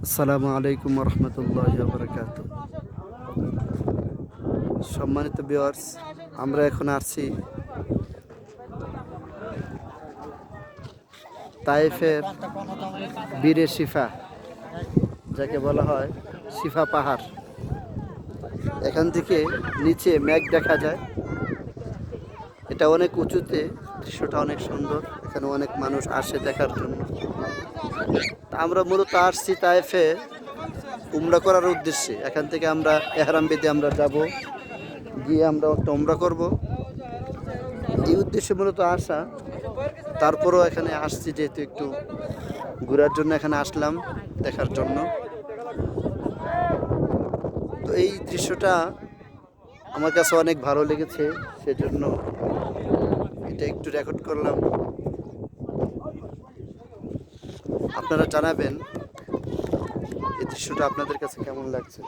আসসালামু আলাইকুম রহমতুল্লাহি ওয়া বারাকাতুহু। সম্মানিত ভিউয়ার্স, আমরা এখন আসছি তায়েফের বীরে শিফা, যাকে বলা হয় শিফা পাহাড়। এখান থেকে নিচে মেঘ দেখা যায়। এটা অনেক উঁচুতে, দৃশ্যটা অনেক সুন্দর। এখানে অনেক মানুষ আসে দেখার জন্য। তা আমরা মূলত আসছি তায়েফে উমরা করার উদ্দেশ্যে। এখান থেকে আমরা এহরাম বেঁধে আমরা যাব, গিয়ে আমরা একটা উমরা করব। এই উদ্দেশ্যে মূলত আসা। তারপরও এখানে আসছি যেহেতু একটু ঘোরার জন্য এখানে আসলাম, দেখার জন্য। তো এই দৃশ্যটা আমার কাছে অনেক ভালো লেগেছে, সেজন্য এটা একটু রেকর্ড করলাম। আপনারা জানাবেন এই দৃশ্যটা আপনাদের কাছে কেমন লাগছে।